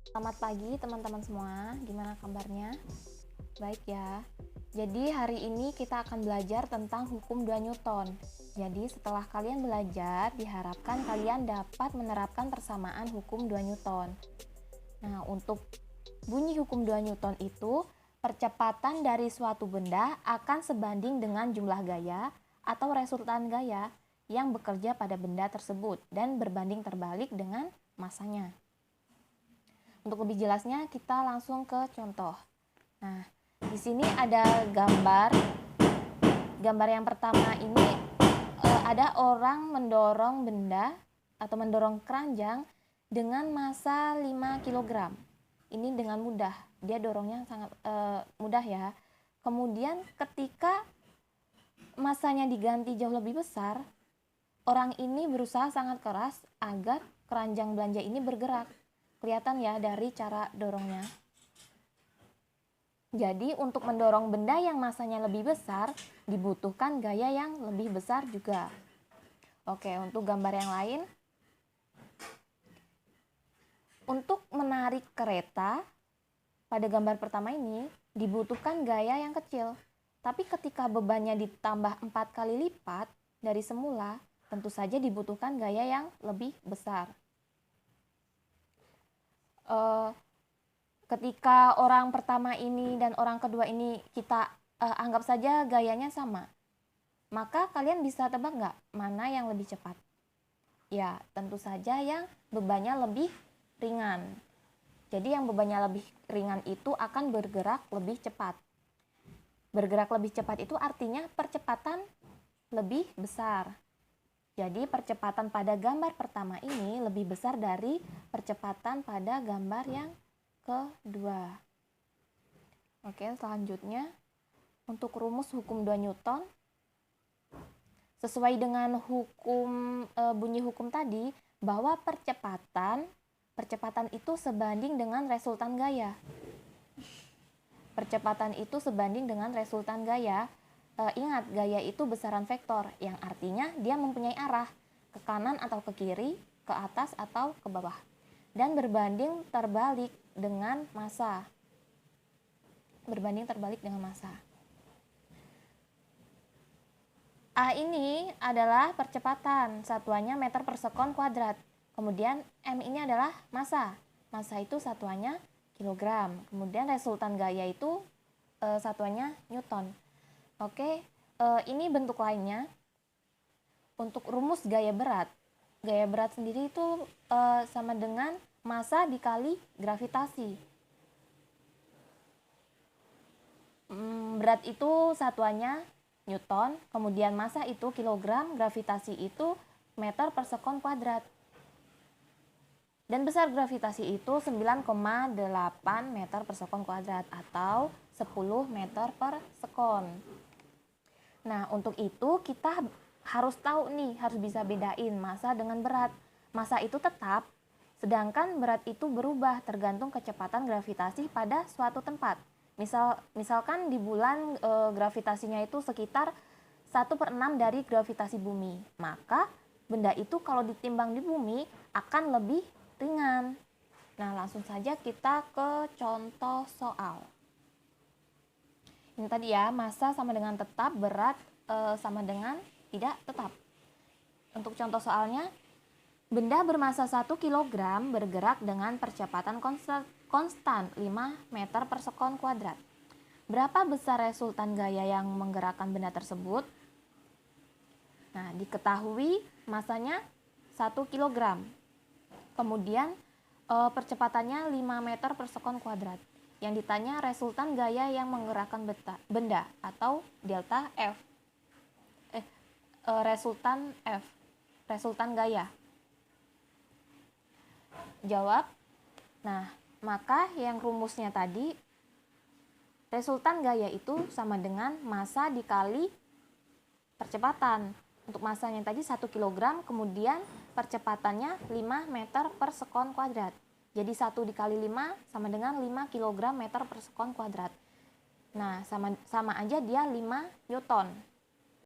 Selamat pagi teman-teman semua, gimana kabarnya? Baik ya. Jadi hari ini kita akan belajar tentang hukum 2 Newton. Jadi setelah kalian belajar, diharapkan kalian dapat menerapkan persamaan hukum 2 Newton. Nah, untuk bunyi hukum 2 Newton itu, percepatan dari suatu benda akan sebanding dengan jumlah gaya atau resultan gaya yang bekerja pada benda tersebut dan berbanding terbalik dengan masanya. Untuk lebih jelasnya kita langsung ke contoh. Nah, di sini ada gambar. Gambar yang pertama ini ada orang mendorong benda atau mendorong keranjang dengan massa 5 kg. Ini dengan mudah. Dia dorongnya sangat mudah ya. Kemudian ketika massanya diganti jauh lebih besar, orang ini berusaha sangat keras agar keranjang belanja ini bergerak. Kelihatan ya dari cara dorongnya. Jadi untuk mendorong benda yang masanya lebih besar dibutuhkan gaya yang lebih besar juga. Oke, untuk gambar yang lain. Untuk menarik kereta pada gambar pertama ini dibutuhkan gaya yang kecil. Tapi ketika bebannya ditambah 4 kali lipat dari semula, tentu saja dibutuhkan gaya yang lebih besar. Ketika orang pertama ini dan orang kedua ini kita anggap saja gayanya sama, maka kalian bisa tebak nggak mana yang lebih cepat? Ya, tentu saja yang bebannya lebih ringan. Jadi yang bebannya lebih ringan itu akan bergerak lebih cepat. Bergerak lebih cepat itu artinya percepatan lebih besar. Jadi percepatan pada gambar pertama ini lebih besar dari percepatan pada gambar yang kedua. Oke, selanjutnya untuk rumus hukum 2 Newton. Sesuai dengan bunyi hukum tadi bahwa percepatan itu sebanding dengan resultan gaya. Percepatan itu sebanding dengan resultan gaya. Ingat, gaya itu besaran vektor, yang artinya dia mempunyai arah ke kanan atau ke kiri, ke atas atau ke bawah, dan berbanding terbalik dengan massa. Berbanding terbalik dengan massa. A ini adalah percepatan, satuannya meter per sekon kuadrat. Kemudian M ini adalah massa. Massa itu satuannya kilogram. Kemudian resultan gaya itu satuannya Newton. Oke, ini bentuk lainnya. Untuk rumus gaya berat. Gaya berat sendiri itu sama dengan massa dikali gravitasi. Berat itu satuannya Newton, kemudian massa itu kilogram, gravitasi itu meter per sekon kuadrat. Dan besar gravitasi itu 9,8 meter per sekon kuadrat atau 10 meter per sekon. Nah, untuk itu kita harus tahu nih, harus bisa bedain massa dengan berat. Massa itu tetap, sedangkan berat itu berubah tergantung kecepatan gravitasi pada suatu tempat. Misalkan di bulan gravitasinya itu sekitar 1/6 dari gravitasi bumi. Maka benda itu kalau ditimbang di bumi akan lebih ringan. Nah, langsung saja kita ke contoh soal. Ini tadi ya, massa sama dengan tetap, berat sama dengan tidak tetap. Untuk contoh soalnya, benda bermassa 1 kg bergerak dengan percepatan konstan 5 meter per sekon kuadrat. Berapa besar resultan gaya yang menggerakkan benda tersebut? Nah, diketahui massanya 1 kg. Kemudian percepatannya 5 meter per sekon kuadrat. Yang ditanya resultan gaya yang menggerakkan benda atau delta F. Resultan F. Resultan gaya. Jawab. Nah, maka yang rumusnya tadi resultan gaya itu sama dengan massa dikali percepatan. Untuk massanya tadi 1 kg, kemudian percepatannya 5 meter per sekon kuadrat. Jadi 1 dikali 5 sama dengan 5 kg meter per sekon kuadrat. Nah, sama aja dia 5 Newton.